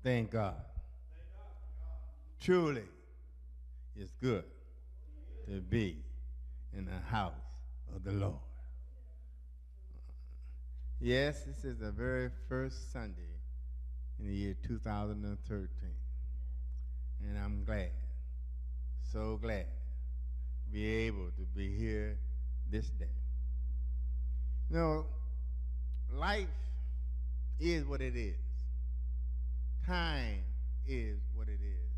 Thank God. Truly, it's good to be in the house of the Lord. Yes, this is the very first Sunday in the year 2013. And I'm glad, so glad, to be able to be here this day. You know, life is what it is. Time is what it is.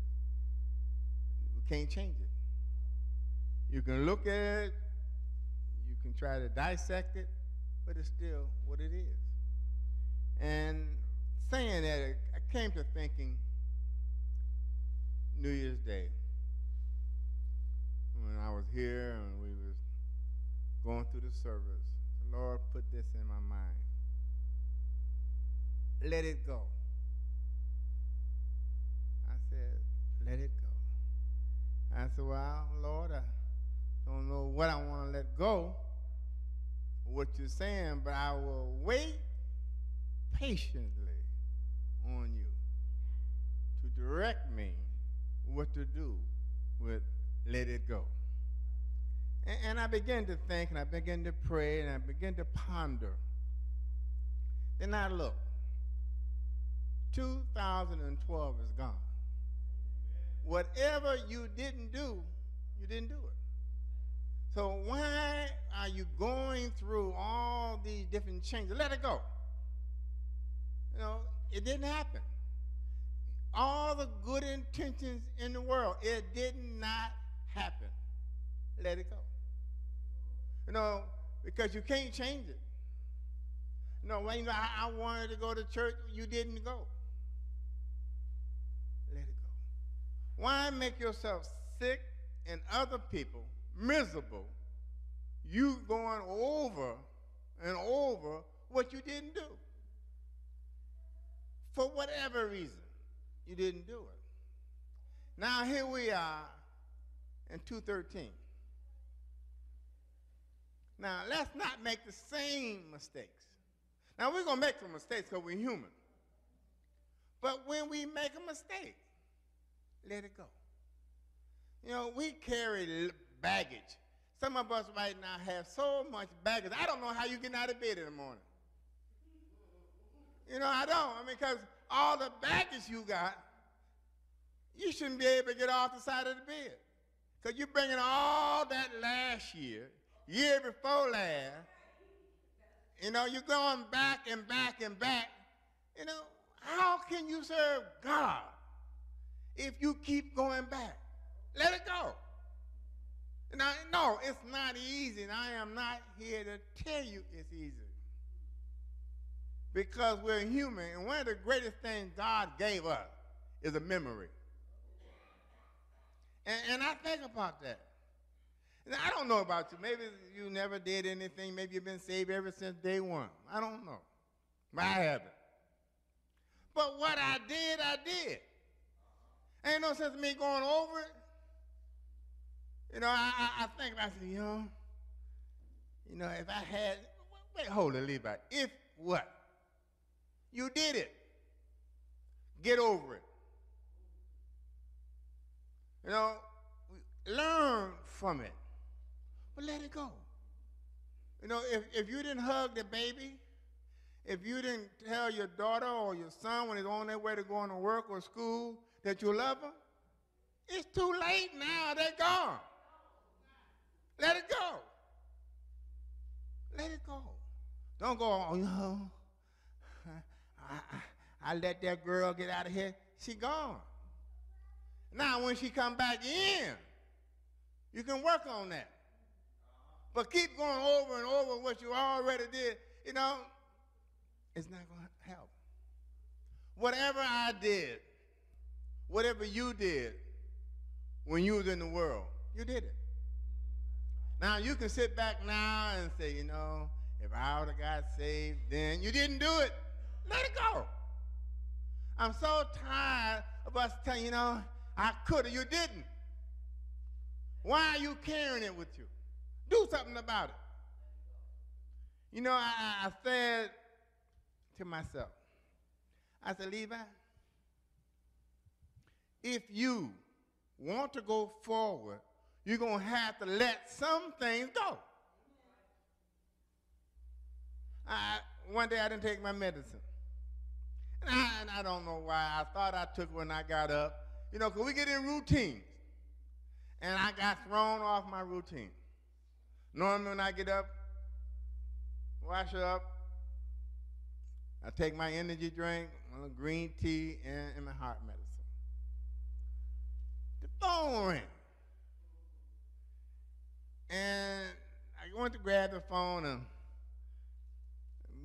We can't change it. You can look at it, you can try to dissect it, but it's still what it is. And saying that, I came to thinking New Year's Day, when I was here and we was going through the service. The Lord put this in my mind. Let it go. I said, let it go. I said, well, Lord, I don't know what I want to let go of what you're saying, but I will wait patiently on you to direct me what to do with let it go. And I began to think, and I began to pray, and I began to ponder. Then I looked. 2012 is gone. Whatever you didn't do, you didn't do it. So why are you going through all these different changes? Let it go. You know, it didn't happen. All the good intentions in the world, it did not happen. Let it go. You know, because you can't change it. You know, when I wanted to go to church, you didn't go. Let it go. Why make yourself sick and other people miserable, you going over and over what you didn't do? For whatever reason, you didn't do it. Now here we are in 2013. Now let's not make the same mistakes. Now we're going to make some mistakes because we're human. But when we make a mistake, let it go. You know, we carry baggage. Some of us right now have so much baggage. I don't know how you get out of bed in the morning. You know, I don't. I mean, because all the baggage you got, you shouldn't be able to get off the side of the bed. Because you're bringing all that last year, year before last. You know, you're going back and back and back. You know, how can you serve God if you keep going back? Let it go. Now, no, it's not easy, and I am not here to tell you it's easy. Because we're human, and one of the greatest things God gave us is a memory. And I think about that. Now, I don't know about you. Maybe you never did anything. Maybe you've been saved ever since day one. I don't know. But I haven't. But what I did, I did. Ain't no sense in me going over it. You know, I think about it, you know, if I had, wait, hold it, Levi. If what? You did it. Get over it. You know, learn from it. But let it go. You know, if you didn't hug the baby, if you didn't tell your daughter or your son when he's on their way to going to work or school that you love them, it's too late now. They're gone. Let it go. Let it go. Don't go, oh, you know, I let that girl get out of here. She gone. Now, when she come back in, you can work on that. But keep going over and over what you already did, you know, it's not going to help. Whatever I did, whatever you did when you was in the world, you did it. Now, you can sit back now and say, you know, if I would have got saved then, you didn't do it. Let it go. I'm so tired of us telling, you know, I could have, you didn't. Why are you carrying it with you? Do something about it. You know, I said to myself, I said, Levi, if you want to go forward, you're going to have to let some things go. One day I didn't take my medicine. And I don't know why. I thought I took it when I got up. You know, because we get in routines. And I got thrown off my routine. Normally when I get up, wash up, I take my energy drink, my little green tea, and my heart medicine. The phone rang. And I went to grab the phone and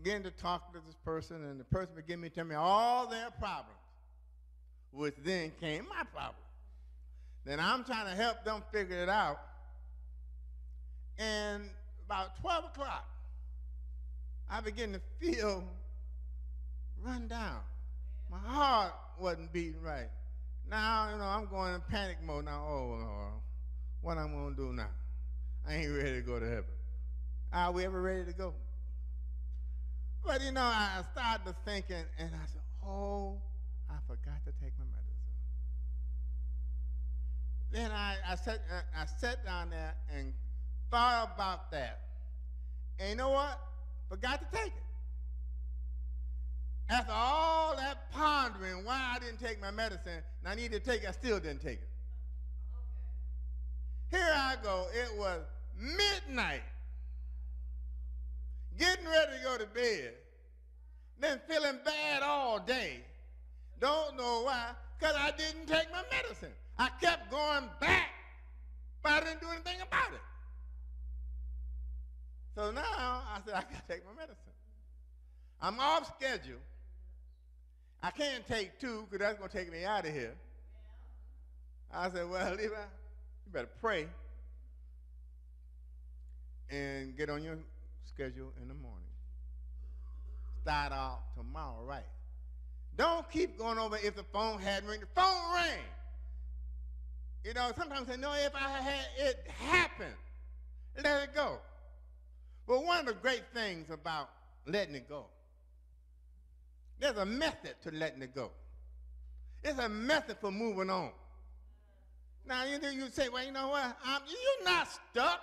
began to talk to this person, and the person began to tell me all their problems, which then came my problem. Then I'm trying to help them figure it out. And about 12 o'clock, I began to feel run down. My heart wasn't beating right. Now, you know, I'm going in panic mode now. Oh, Lord, what I'm going to do now? I ain't ready to go to heaven. Are we ever ready to go? But, you know, I started thinking, and I said, oh, I forgot to take my medicine. Then I sat down there and thought about that. And you know what? Forgot to take it. After all that pondering why I didn't take my medicine, and I needed to take it, I still didn't take it. Here I go. It was midnight. Getting ready to go to bed. Been feeling bad all day. Don't know why, because I didn't take my medicine. I kept going back, but I didn't do anything about it. So now I said, I got to take my medicine. I'm off schedule. I can't take 2 because that's going to take me out of here. I said, well, Levi, you better pray and get on your schedule in the morning. Start out tomorrow, right? Don't keep going over if the phone hadn't ring. The phone rang. You know, sometimes I say, no, if I had it happen, let it go. But one of the great things about letting it go, there's a method to letting it go. It's a method for moving on. Now, you say, well, you know what? You're not stuck.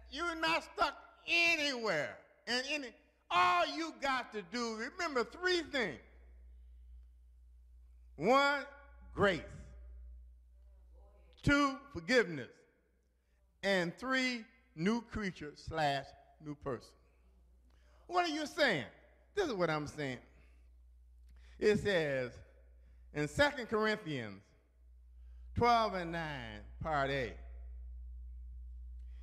You're not stuck anywhere. And all you got to do, remember 3 things. 1, grace. 2, forgiveness. And 3, new creature / new person. What are you saying? This is what I'm saying. It says in 2 Corinthians 12:9, part A,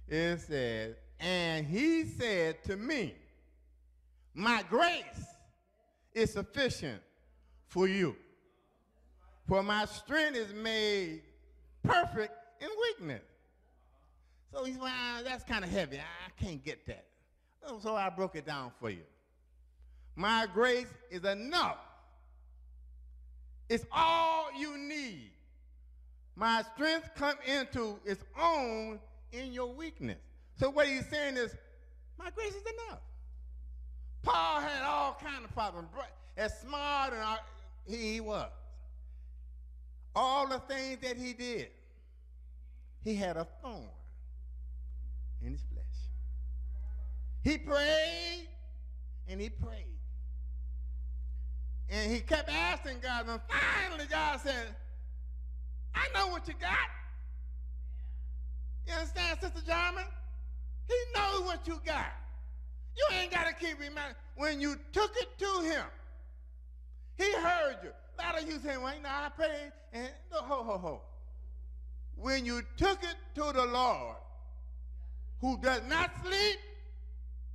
it says, and he said to me, my grace is sufficient for you, for my strength is made perfect in weakness. So he said, well, that's kind of heavy. I can't get that. So I broke it down for you. My grace is enough. It's all you need. My strength comes into its own in your weakness. So what he's saying is, my grace is enough. Paul had all kinds of problems. As smart as he was, all the things that he did, he had a thorn in his flesh. He prayed and he prayed. And he kept asking God, and finally God said, I know what you got. You understand, Sister Jarman? He knows what you got. You ain't got to keep reminding. When you took it to him, he heard you. A lot of you saying, well, you know, I prayed, and no, ho. When you took it to the Lord, who does not sleep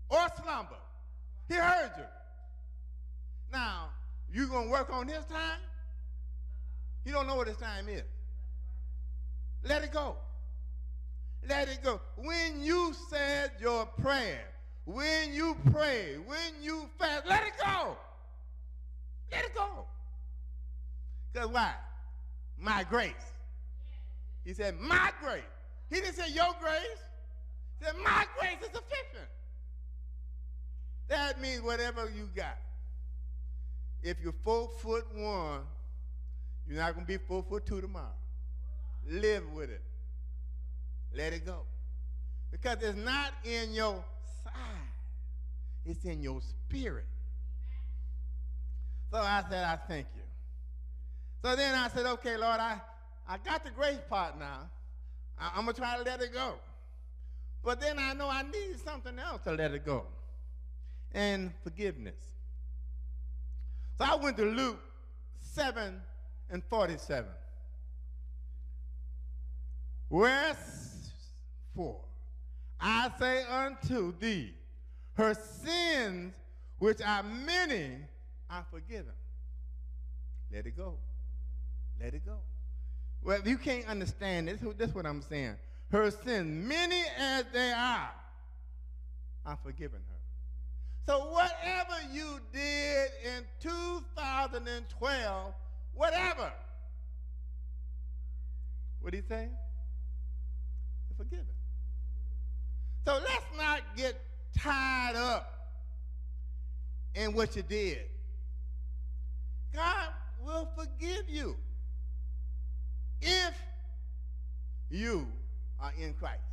or slumber, he heard you. Now, you going to work on his time? You don't know what his time is. Let it go. Let it go. When you said your prayer, when you pray, when you fast, let it go. Let it go. Because why? My grace. He said, my grace. He didn't say your grace. He said, my grace is sufficient. That means whatever you got. If you're 4'1", You're not going to be 4'2" tomorrow. Live with it. Let it go. Because it's not in your side. It's in your spirit. So I said, I thank you. So then I said, okay, Lord, I got the grace part now. I'm going to try to let it go. But then I know I need something else to let it go. And forgiveness. So I went to Luke 7:47. Wherefore, I say unto thee, her sins, which are many, are forgiven. Let it go. Let it go. Well, if you can't understand this, this is what I'm saying. Her sins, many as they are forgiven her. So whatever you did in 2012, whatever, what did he say? You're forgiven. So let's not get tied up in what you did. God will forgive you if you are in Christ.